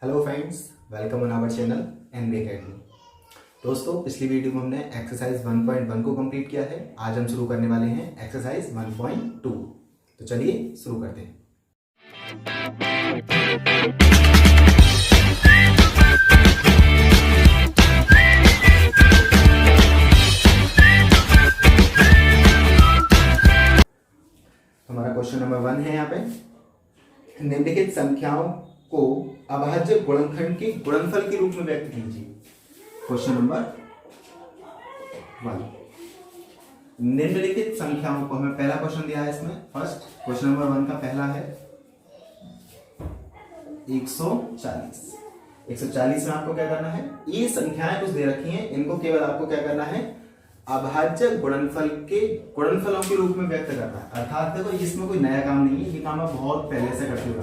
Hello friends, welcome on our channel NB academy. दोस्तों, पिछली video में हमने एक्सरसाइज 1.1 को कंप्लीट किया है। आज हम शुरू करने वाले हैं एक्सरसाइज 1.2। तो चलिए शुरू करते हैं। हमारा क्वेश्चन नंबर 1 है। यहाँ पे निम्नलिखित संख्याओं को अभाज्य गुणनखंड के गुणनफल के रूप में व्यक्त कीजिए। क्वेश्चन नंबर 1, निम्नलिखित संख्याओं को, हमें पहला क्वेश्चन दिया है इसमें। फर्स्ट क्वेश्चन नंबर 1 का पहला है 140। 140 में आपको क्या करना है, ये संख्याएं कुछ दे रखी हैं, इनको केवल आपको क्या करना है, अभाज्य गुणनफल के गुणनफलों के रूप में व्यक्त करना है। अर्थात देखो, इसमें कोई नया काम नहीं है, ये काम आप बहुत पहले से करते हो,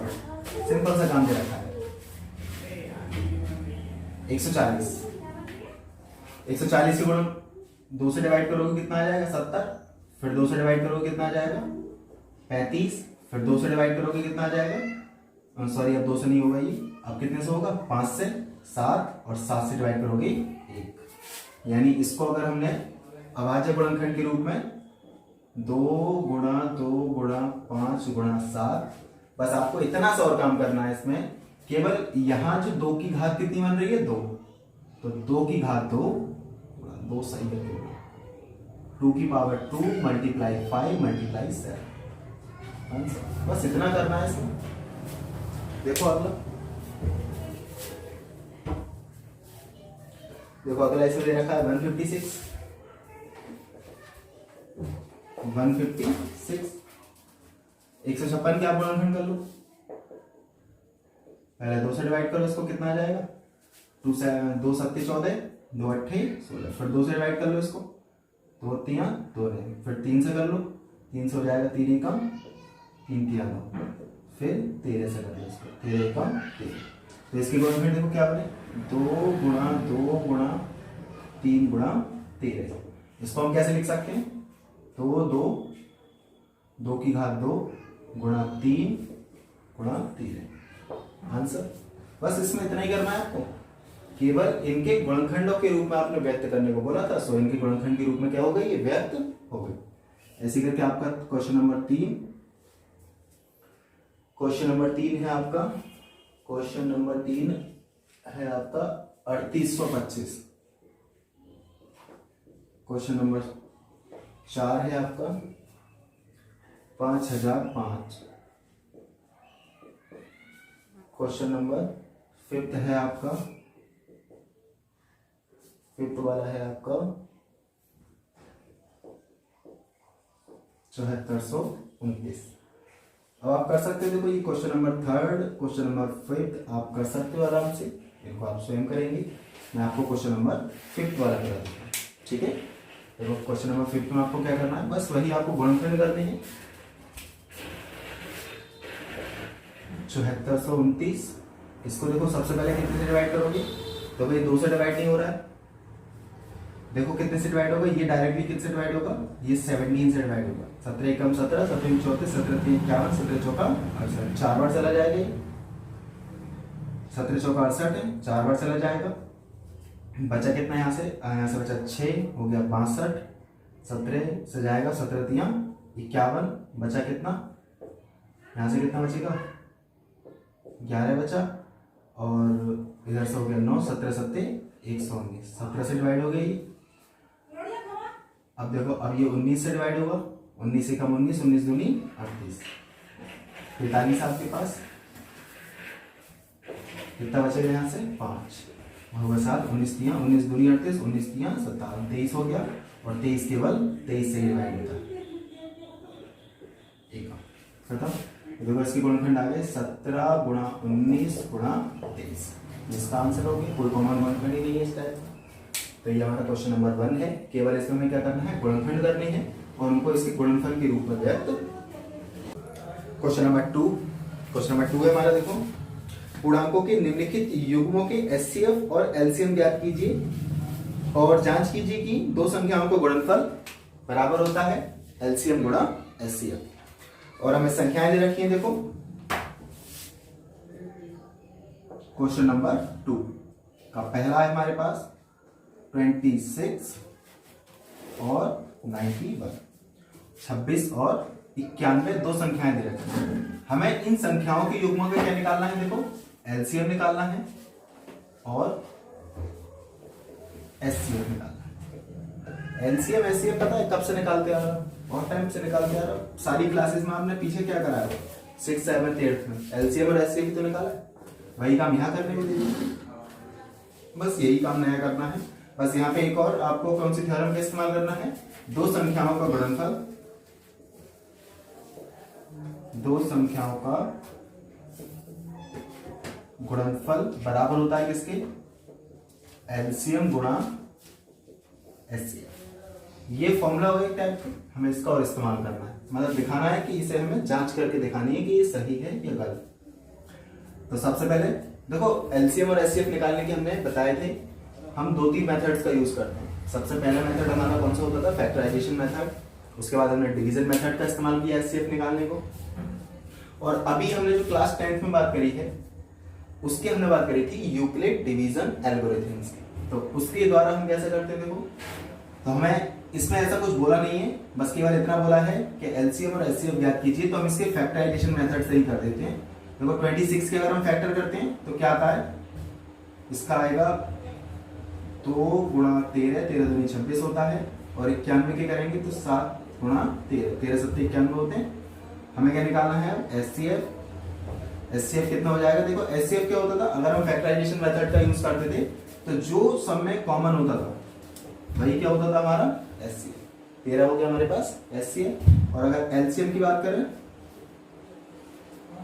सिंपल सा काम दे रखा है। 140 के गुण 2 से डिवाइड करोगे कितना आ जाएगा, 70। फिर 2 से डिवाइड करोगे कितना आ जाएगा, 35। फिर 2 से डिवाइड करोगे कितना आ जाएगा, सॉरी अब 2 से नहीं होगा, ये अब कितने से होगा, 5 से, 7 और 7 से डिवाइड करोगे 1। यानी इसको अगर हमने अभाज्य गुणनखंड के रूप में 2 गुणा 2 गुणा 5 गुणा 7, बस आपको इतना सा और काम करना है इसमें। केवल यहां जो 2 की घात कितनी बन रही है, 2, तो 2 की घात 2 सही है, 2 की पावर 2 मल्टीप्लाई 5 मल्टीप्लाई 7। बस इतना करना है इसमें। देखो अगला इसमें दे रखा है 156। 156 क्या गुणनखंड कर लो, पहले 2 से डिवाइड करो, इसको कितना आ जाएगा, 2 7 14, 2 8 16। फिर 2 से डिवाइड कर लो इसको, 2 3 2 रहेंगे। फिर 3 से कर लो, 3 से हो जाएगा 3 एकम 3 3 9। फिर 13 से कर लो इसको, 13 एकम 13। तो इसके गुणनखंड देखो क्या बने, 2 गुणा 2 गुणा 3 गुणा 13। इसको हम कैसे लिख सकते हैं, 2 की घात 2 गुणा 3 गुणा 13। आंसर। बस इसमें इतना ही करना है आपको, केवल इनके गुणनखंडों के रूप में आपने व्यक्त करने को बोला था, सो इनके गुणनखंड के रूप में क्या हो गई, ये व्यक्त हो गई। ऐसे करके आपका क्वेश्चन नंबर 3 है आपका, क्वेश्चन नंबर 3 है आपका 3825। क्वेश्चन नंबर 4 है आपका 5005। क्वेश्चन नंबर 5 है आपका, 5 वाला है आपका 7429। अब आप कर सकते हो, देखो ये क्वेश्चन नंबर 3, क्वेश्चन नंबर 5 आप कर सकते हो आराम से, इनको आप स्वयं करेंगे। मैं आपको क्वेश्चन नंबर 5 वाला करा दूंगा, ठीक है। देखो क्वेश्चन नंबर 5 में आपको क्या करना है, बस वही आपको गुणनखंड करने हैं। 7429, इसको देखो सबसे पहले कितने से डिवाइड करोगे, तो भाई 2 से डिवाइड नहीं हो रहा है, देखो कितने से डिवाइड होगा, ये डायरेक्टली कितने से डिवाइड होगा, ये 17 से डिवाइड होगा। 17 एकम 17, 17 34, 17 3 51, 17 चौका 68, 4 बार चला जाएगा, 17 चौका 68 है, 4 बार चला जाएगा। बचा कितना, यहाँ से बचा 6, हो गया 62। 17 से जाएगा, 17 3 51, बचा कितना, यहाँ से कितना बचेगा, 11 बचा, और इधर से हो गया 9, 17 7 119, 17 से डिवाइड हो गई। अब देखो, अब ये 19 से डिवाइड होगा, 19 एकम 19, 19 दूनी 38, 43 आपके पास, कितना बचेगा यहाँ से 5, होगा 7, 19 3 19 दूनी 38, 19 3 57, 23 हो गया, और 23 केवल 23 से डिवाइड होता है, खत्म। देखो इसके गुणनखंड आ गए 17 गुणा 19 गुणा 23, इसका आंसर हो गया। कोई कॉमन गुणनखंड ही नहीं है इस टाइप। तो ये हमारा क्वेश्चन नंबर 1 है, केवल इसमें हमें क्या करना है, गुणनखंड करने हैं और उनको इसके गुणनफल के रूप में व्यक्त। क्वेश्चन नंबर 2 है हमारा, देखो पूर्णांकों के निम्नलिखित युग्मों के एचसीएफ और एलसीएम ज्ञात कीजिए और जांच कीजिए कि 2 संख्याओं का गुणनफल बराबर होता है एलसीएम गुणा एचसीएफ। और हमें संख्याएं दे रखी हैं, देखो क्वेश्चन नंबर 2 का पहला है हमारे पास 26 और 91, 26 और 91 दो संख्याएं दे रखी हैं। हमें इन संख्याओं के युग्मों का क्या निकालना है, देखो एलसीएम निकालना है और एचसीएफ निकालना है। एलसीएम एचसीएफ पता है कब से निकालते आ रहा हूं, बहुत टाइम से निकालते आ रहा हूं। सारी क्लासेस में आपने पीछे क्या कराया, 6, 7, 8 में एलसीएम और एचसीएफ तो निकाला है, वही काम यहाँ करने में दीजिए, बस यही काम नया करना है। बस यहाँ पे एक और आपको कौन सी थ्योरम का इस्तेमाल करना है, दो संख्याओं का गुणनफल, दो संख्याओं का गुणनफल बराबर होता है किसके, एलसीएम गुणा एचसीएफ। ये फॉर्मूला हो एक टाइप का, हमें इसका और इस्तेमाल करना है, मतलब दिखाना है कि इसे हमें जांच करके दिखानी है कि ये सही है या गलत। तो सबसे पहले देखो एलसीएम और एचसीएफ निकालने के हमने बताए थे, हम 2-3 मेथड्स का यूज करते हैं। सबसे पहला मेथड हमारा कौन सा होता था, फैक्टराइजेशन मेथड। उसके बाद हमने डिवीजन मेथड का इस्तेमाल किया एचसीएफ निकालने को। और अभी हमने जो क्लास 10th में बात करी है उसकी हमने बात करी थी यूक्लिड डिवीजन एल्गोरिथम्स की। तो उसके द्वारा हम कैसे करते हैं, देखो तो हमें इसमें ऐसा कुछ बोला नहीं है, बस केवल इतना बोला है कि एलसीएम और एचसीएफ ज्ञात कीजिए, तो हम इसके फैक्टराइजेशन मेथड से ही कर देते हैं। देखो 26 के अगर हम फैक्टर करते हैं तो क्या आता है, इसका आएगा 2 गुणा 13, 13 दूनी 26 होता है। और 91 के करेंगे तो 7 गुणा 13, 13 7 91 होते हैं। हमें क्या निकालना है, एचसीएफ। एचसीएफ कितना हो जाएगा, देखो एचसीएफ क्या होता था, अगर हम फैक्टराइजेशन मेथड का यूज करते थे तो जो सब में कॉमन होता था वही क्या होता था हमारा एचसीएफ। 13 हो गया हमारे पास एचसीएफ। और अगर एलसीएम की बात करें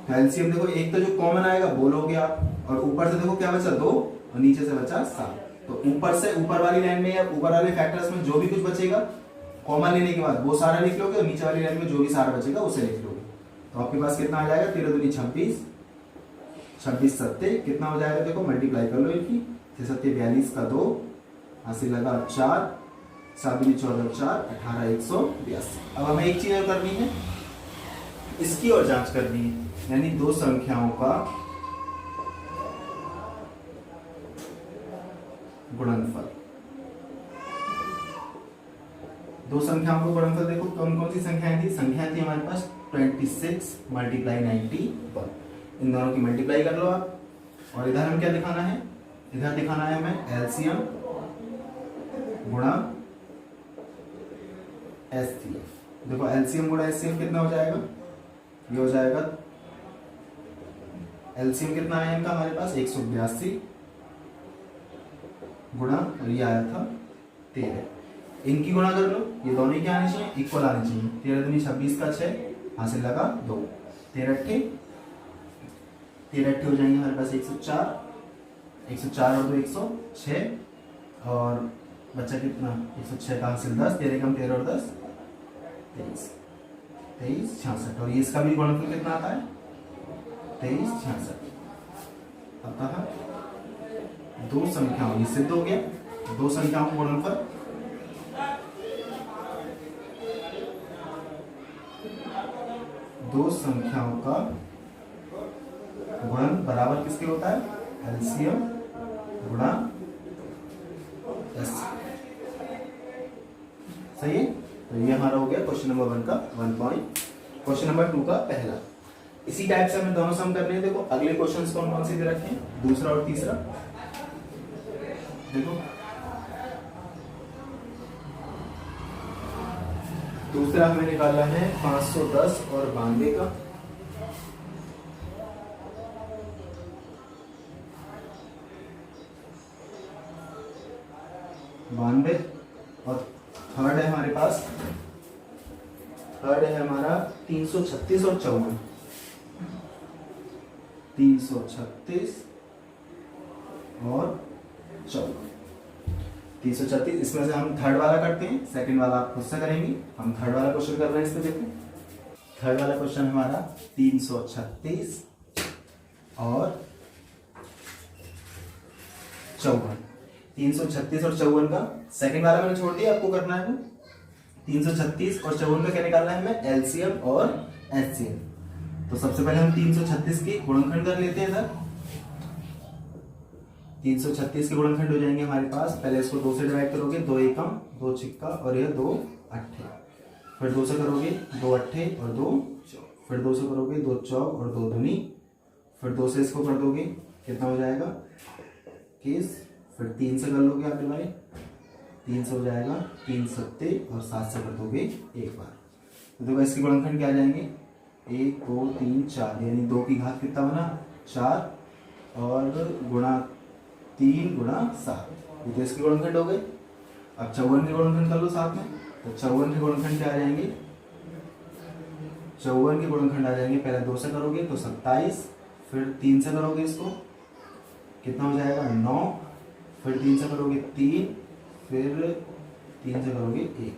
तो एलसीएम देखो एक तो जो कॉमन आएगा बोल हो गया, और ऊपर से देखो क्या बचा 2 और नीचे से बचा 7। तो ऊपर से ऊपर वाली लाइन में या ऊपर वाले फैक्टर्स में जो भी कुछ बचेगा कॉमन लेने के बाद वो सारा लिख लोगे, और नीचे वाली लाइन में जो भी सारा बचेगा उसे लिख लोगे। तो आपके पास कितना आ जाएगा, 13 दूनी 26, 26 7 कितना हो जाएगा, देखो मल्टीप्लाई कर लो इनकी, 6 7 42 का 2, हासिल लगा 4, 7 दूनी 14 4, 18 182। अब हमें एक चीज और करनी है, इसकी और जांच करनी है, यानी दो संख्याओं का गुणनफल। दो संख्याओं का गुणनफल देखो कौन कौन सी संख्याएं थी, संख्याएं थी हमारे पास 26 मल्टीप्लाई 91। इन दोनों की मल्टीप्लाई कर लो आप। और इधर हम क्या दिखाना है, इधर दिखाना है हमें एलसीएम गुणा एचसीएफ। देखो एलसीएम गुणा एचसीएफ कितना हो जाएगा, ये हो जाएगा एलसीएम कितना आया इनका हमारे पास 182 गुणा, और ये आया था 13। इनकी गुणा कर लो, ये दोनों क्या आने चाहिए, इक्वल आने चाहिए। 13 दूनी 26 का 6, हासिल लगा 2, 13 अट्ठे हो जाएंगे हमारे पास 104, 104 और 2 106, और बच्चा कितना 106 का हासिल 10, 13 कम 13 और 10 23, 23 66। और ये इसका भी गुणनफल कितना आता है 23 66। अतः दो संख्याओं, ये सिद्ध हो गया, दो संख्याओं का गुणनफल दो संख्याओं का गुणन बराबर किसके होता है, एलसीएम गुणा एचसीएफ। सही है। तो ये हमारा हो गया क्वेश्चन नंबर 1 का 1 पॉइंट। क्वेश्चन नंबर 2 का पहला। इसी टाइप से हमें दोनों सम करने हैं। देखो अगले क्वेश्चंस कौन कौन से दे रखे हैं, दूसरा और तीसरा। देखो दूसरा हमें निकाला है 510 और 92 का। और थर्ड है हमारे पास, थर्ड है हमारा 336 और 54। 336 और 54। 336 इसमें से हम थर्ड वाला करते हैं, सेकंड वाला आप खुद से करेंगे। हम थर्ड वाला क्वेश्चन कर रहे हैं, इस पे देखो। थर्ड वाला क्वेश्चन हमारा 336 और 54। 336 और 54 का सेकंड वाला मैंने छोड़ दिया, आपको करना है वो। 336 और 54 का क्या निकालना है हमें, एलसीएम और एचसीएम। तो सबसे पहले हम 336 की गुणनखंड कर लेते हैं इधर। 336 के गुणनखंड हो जाएंगे हमारे पास। पहले इसको 2 से डिवाइड करोगे, 2 एकम 2 छिक्का और यह 2 अट्ठे। फिर 2 से करोगे 2 अट्ठे और 2 चौक। फिर 2 से करोगे 2 चौक और 2 दूनी। फिर 2 से इसको कर दोगे, कितना हो जाएगा 21। फिर 3 से कर लोगे आप डिवाइड, 3 से हो जाएगा 3 सत्ते और 7 से कर दोगे एक बार। तो देखो इसके गुणनखंड क्या आ जाएंगे 1 2 3 4, यानी 2 की घात कितना बना 4 और गुणा 3 गुणा 7, ये तो इसके गुणनखंड हो गए। अब 54 के गुणनखंड कर लो साथ में। तो 54 के गुणनखंड क्या आ जाएंगे, 54 के गुणनखंड आ जाएंगे, पहले 2 से करोगे तो 27, फिर 3 से करोगे इसको कितना हो जाएगा 9, फिर 3 से करोगे 3, फिर 3 से करोगे 1।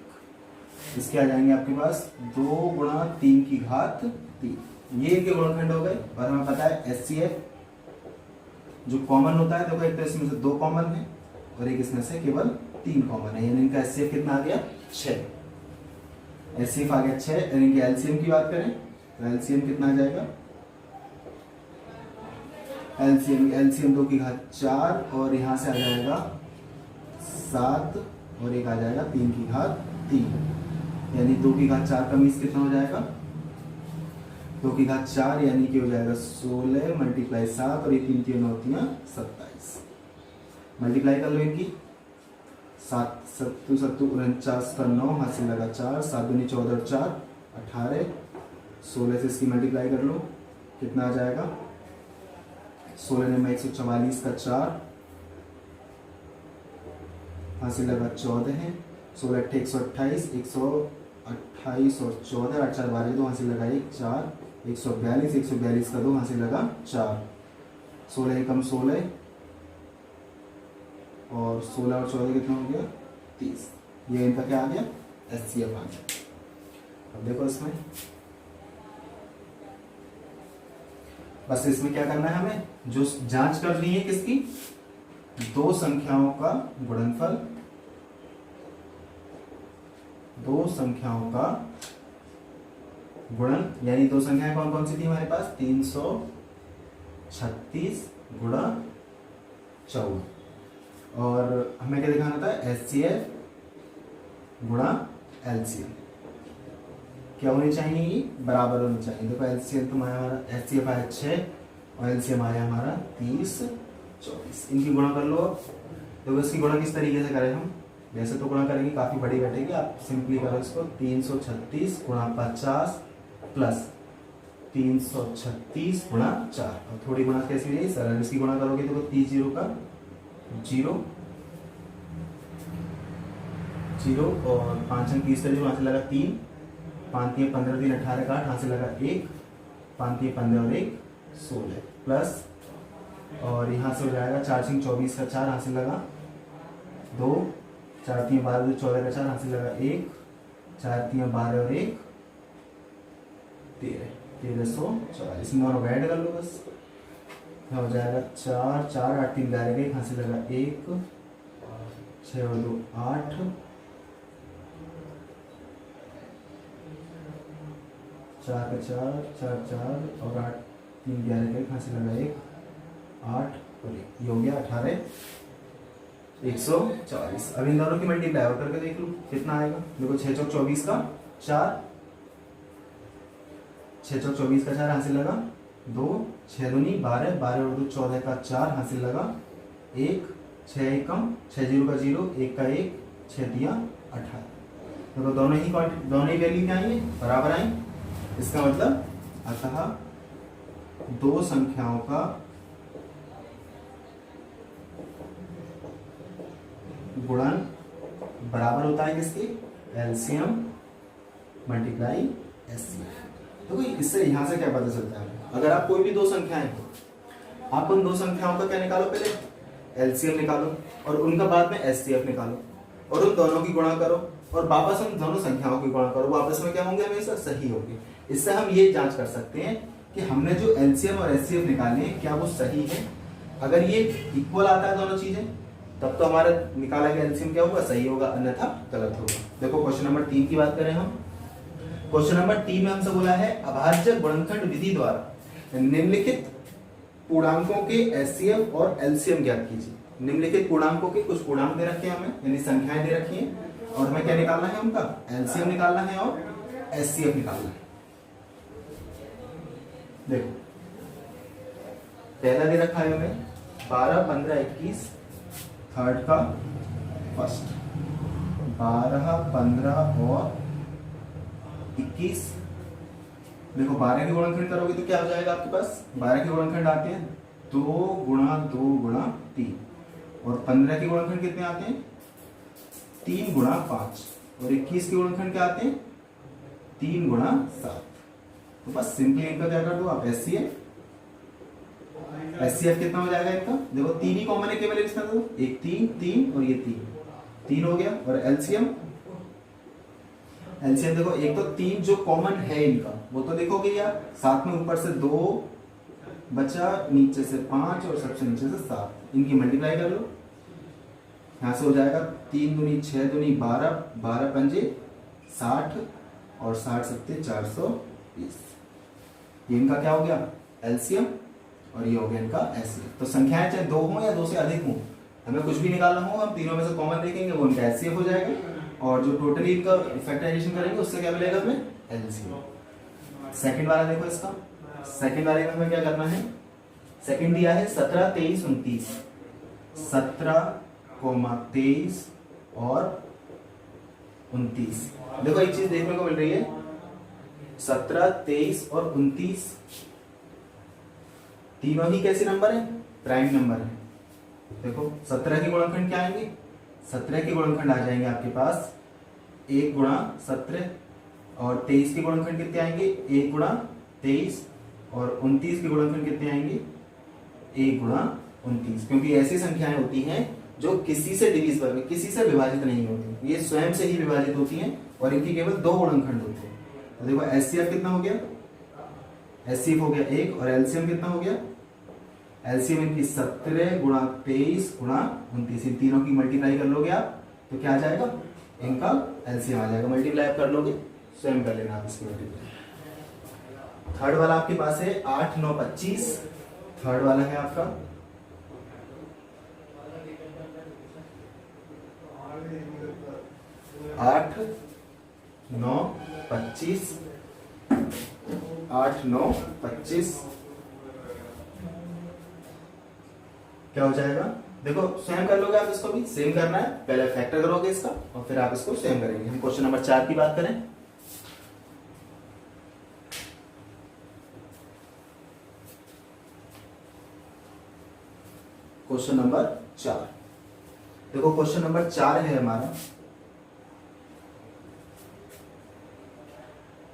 इसके आ जाएंगे आपके पास 2 गुणा 3 की घात 3। ये इनके गुणनखंड हो गए। और हमें पता है HCF जो कॉमन होता है, देखो एक तो इसमें से 2 कॉमन है और एक इसमें से केवल 3 कॉमन है, यानी इनका HCF कितना आ गया 6। HCF आ गया 6। यानी कि LCM की बात करें तो LCM कितना आ जाएगा, LCM 2 की घात 4 और यहाँ से आ जाएगा 7 और एक आ जाएगा 3 की घात 3, यानी 2 की घात 4 का मीन्स कितना हो जाएगा 2 की घात 4, यानी कि हो जाएगा 16 मल्टीप्लाई 7 और ये 3 3 होती हैं 27। मल्टीप्लाई कर लो इनकी, 7 7 7 49 का 9 हासिल लगा 4, 7 दूनी 14 और 4 18, 16 से इसकी मल्टीप्लाई कर लो, कितना आ जाएगा 16 में 144 का 4 हासिल लगा 14 है, 16 अट्ठे 128, 128 और 14 8 4 12 2 हासिल लगा 1 4, 142 142 का 2 हासिल लगा 4, 16 एकम 16 और 16 और 14 कितना हो गया 30। ये इनका क्या आ गया HCF आ गया। अब देखो इसमें बस इसमें क्या करना है, हमें जो जांच करनी है किसकी, 2 संख्याओं का गुणनफल, 2 संख्याओं का गुणन, यानी 2 संख्याएं कौन कौन सी थी हमारे पास 336 गुणा 14, और हमें क्या दिखाना था HCF गुणा LCM क्या होनी चाहिए, बराबर होनी चाहिए। देखो LCM तो हमारा HCF आया 6 और LCM आया हमारा 30 24। इनकी गुणा कर लो। देखो इसकी गुणा किस तरीके से करें हम, वैसे तो गुणा करेंगे काफी बड़ी बैठेगी, आप सिंपली करो इसको 336 गुणा 50 प्लस 336 गुणा 4। और थोड़ी गुणा कैसी हो जाएगी सरल, इसकी गुणा करोगे तो 30 0 का 0 0 और 5 अंक 30 का 0 हासिल लगा 3, 5 3 15 3 18 का 8 हासिल लगा 1, 5 3 15 और 1 16 प्लस, और यहाँ से हो जाएगा 4 सिंह 24 का 4 हासिल लगा 2, 4 3 12 14 का 4 हासिल लगा 1, 4 3 12 और 1 13 1344। दोनों ऐड कर लो बस, हो जाएगा 4 4 8 3 11 1 हासिल लगा 1, 6 और 2 8, 4 का 4 4 4 और 8 3 11 1 हासिल लगा 1 8 और 1, ये हो गया 18 144। अब इन दोनों की मल्टीप्लाई और करके देख लो कितना आएगा। देखो 6 चौक 24 का 4, 6 चौक 24 का 4 हासिल लगा 2, 6 दूनी 12 12 और 2 14 का 4 हासिल लगा 1, 6 एकम 6 0 का 0 1 का 1 6 दिया 18। देखो दोनों ही वैल्यू क्या आई बराबर आई। इसका मतलब अतः 2 संख्याओं का गुणन बराबर होता है किसके, LCM मल्टीप्लाई HCF। तो इससे यहां से क्या पता चलता है, अगर आप कोई भी 2 संख्याएं हो, आप उन 2 संख्याओं का क्या निकालो, पहले LCM निकालो और उनका बाद में HCF निकालो और उन दोनों की गुणा करो और वापस उन दोनों संख्याओं की गुणा करो, वापस में क्या होंगे हमेशा सही होंगे। इससे हम ये जांच कर सकते हैं कि हमने जो LCM और HCF निकाले क्या वो सही है। अगर ये इक्वल आता है दोनों चीजें तब तो हमारा निकाला गया LCM क्या होगा, सही होगा, अन्यथा गलत होगा। देखो क्वेश्चन नंबर 3 की बात करें हम, क्वेश्चन नंबर 3 में हमसे बोला है अभाज्य गुणनखंड विधि द्वारा निम्नलिखित पूर्णांकों के एचसीएफ और एलसीएम ज्ञात कीजिए। निम्नलिखित पूर्णांकों के कुछ पूर्णांक दे रखे हैं हमें, यानी संख्याएं दे रखी हैं, और हमें क्या निकालना है, उनका एलसीएम निकालना है और एचसीएफ निकालना है। देखो पहला दे रखा है हमें 12, 15, 21, थर्ड का फर्स्ट 12, 15 और 21। देखो 12 के गुणनखंड करोगे तो क्या हो जाएगा आपके पास, 12 के गुणनखंड आते हैं 2 गुणा 2 गुणा 3, और 15 के गुणनखंड कितने आते हैं 3 गुणा 5, और 21 के गुणनखंड क्या आते हैं 3 गुणा 7। तो बस सिंपली इनका क्या कर दो आप एचसीएफ। एचसीएफ कितना हो जाएगा इनका, देखो 3 ही कॉमन है केवल इसमें, तो एक 3 3 और ये 3 हो गया। और एलसीएम, एलसीएम देखो एक तो 3 जो कॉमन है इनका वो तो देखोगे यार, साथ में ऊपर से 2 बचा, नीचे से 5 और सबसे नीचे से 7, इनकी मल्टीप्लाई कर लो, यहां से हो जाएगा 3 दूनी 6 दूनी 12, 12 पंजे 60 और 60 सत्ते 420। ये इनका क्या हो गया एलसीएम, और ये हो गया इनका एचसीएफ। तो संख्याएं चाहे 2 हो या 2 से अधिक हो, हमें कुछ भी निकालना हो हम तीनों में से कॉमन देखेंगे वो इनका एचसीएफ हो जाएगा, और जो टोटली इनका फैक्टराइजेशन करेंगे उससे क्या मिलेगा हमें एलसीएम। सेकंड वाला देखो, इसका सेकंड वाले में हमें क्या करना है, सेकंड दिया है 17, 23, 29, 17, 23 और 29। देखो एक चीज देखने को मिल रही है, 17, 23 और 29 तीनों ही कैसे नंबर है, प्राइम नंबर है। देखो 17 के गुणनखंड क्या आएंगे, 17 के गुणनखंड आ जाएंगे आपके पास 1 गुणा 17, और 23 के गुणनखंड कितने आएंगे 1 गुणा 23, और 29 के गुणनखंड कितने आएंगे 1 गुणा 29, क्योंकि ऐसी संख्याएं होती हैं जो किसी से डिविजिबल, किसी से विभाजित नहीं होती, ये स्वयं से ही विभाजित होती हैं और इनकी केवल 2 गुणनखंड होते हैं। तो देखो एचसीएफ कितना हो गया, एचसीएफ हो गया 1, और एलसीएम कितना हो गया, एलसीएम इनकी 17 गुणा 23 गुणा 29, इन तीनों की मल्टीप्लाई कर लोगे आप तो क्या आ जाएगा, इनका एलसीएम आ जाएगा। मल्टीप्लाई आप कर लोगे, स्वयं कर लेना आप इसकी मल्टीप्लाई। थर्ड वाला आपके पास है 8, 9, 25, थर्ड वाला है आपका 8, 9, 25, 8, 9, 25 क्या हो जाएगा, देखो स्वयं कर लोगे आप, इसको भी सेम करना है, पहले फैक्टर करोगे इसका और फिर आप इसको सेम करेंगे। हम क्वेश्चन नंबर 4 की बात करें, क्वेश्चन नंबर 4, देखो क्वेश्चन नंबर 4 है हमारा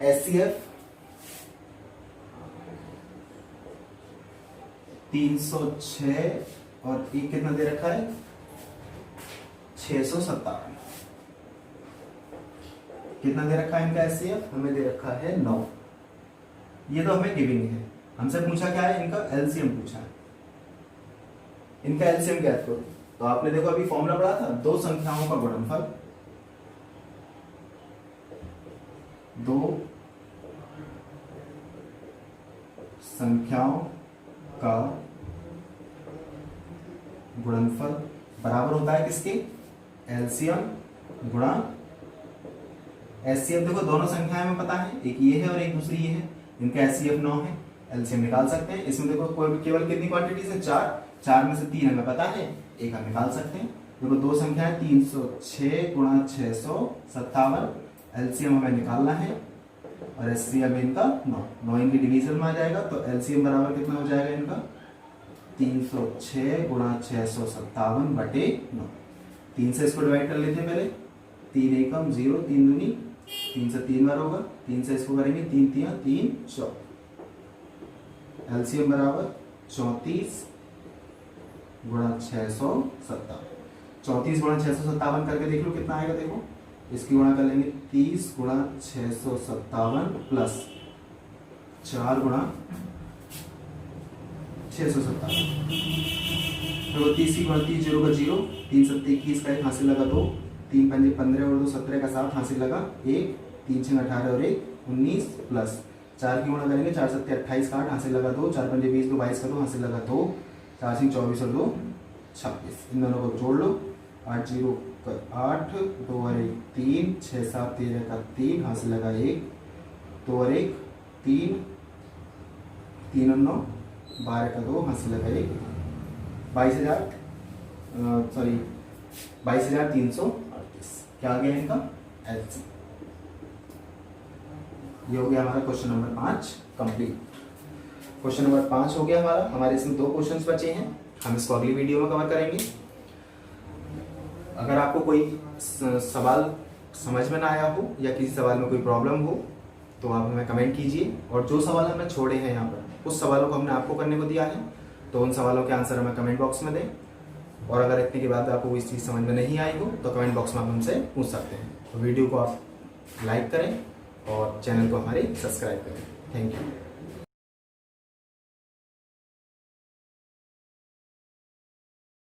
एचसीएफ 306 और एक कितना दे रखा है 657, कितना दे रखा है इनका एचसीएफ, हमें दे रखा है 9। ये तो हमें गिविंग है, हमसे पूछा क्या है, इनका एलसीएम पूछा है, इनका एलसीएम क्या करो। तो आपने देखो अभी फॉर्मूला पढ़ा था, दो संख्याओं का गुणनफल, दो संख्याओं का गुणनफल बराबर होता है किसके, एलसीएम गुणा एचसीएफ। देखो दोनों संख्याएं हमें पता है, एक ये है और एक दूसरी ये है, इनका एचसीएफ 9 है, एलसीएम निकाल सकते हैं। इसमें देखो केवल कितनी क्वांटिटीज है, 4 में से 3 हमें पता है, एक हम निकाल सकते हैं। देखो दो संख्याएं 306 गुणा 657, एलसीएम हमें निकालना है और एचसीएफ इनका 9 इनकी डिवीजन में आ जाएगा, तो एलसीएम बराबर कितना हो जाएगा इनका 306 गुणा 657 बटे 9। 3 से इसको डिवाइड कर लेते हैं पहले, 3 एकम 0, 3 दूनी 3 से 3 बार होगा, 3 से इसको करेंगे 3 तिया 3 4, एलसीएम बराबर 34 गुणा 657, 34 गुणा 657 करके देख लो कितना आएगा। देखो इसकी गुणा कर लेंगे 30 गुणा 657 प्लस 4 गुणा 657, तो 30 की गुणा 30 0 का 0, 3 7 21 का 1 हासिल लगा 2, 3 5 15 और 2 17 का 7 हासिल लगा 1, 3 6 18 और 1 19 प्लस 4 की गुणा करेंगे, 4 7 28 का 8, हाथ से लगा 2, 4 5 20 2 22 का 2, हाथ से लगा 2, 4 6 24 और 2 26। इन दोनों को जोड़ लो, 8 0 8, 2 और 1 3, 6 7 13 का 3, हाथ से लगा 1, 2 और 1 3, 3 और 9 12 का 2, हाथ से लगा 1, 22,338। क्या आ गया इनका एलसीएम। ये हो गया हमारा question number 5 complete. Question number 5 हो गया हमारा। हमारे इसमें 2 क्वेश्चंस बचे हैं, हम इसको अगली वीडियो में कवर करेंगे। अगर आपको कोई सवाल समझ में ना आया हो या किसी सवाल में कोई प्रॉब्लम हो तो आप हमें कमेंट कीजिए, और जो सवाल हमने छोड़े हैं यहाँ पर उस सवालों को हमने आपको करने को दिया है, तो उन सवालों के आंसर हमें कमेंट बॉक्स में दें। और अगर इतने के बाद आपको कोई चीज़ समझ में नहीं आई हो तो कमेंट बॉक्स में आप हमसे पूछ सकते हैं। तो वीडियो को आप लाइक करें और चैनल को हमारे सब्सक्राइब करें। Thank you.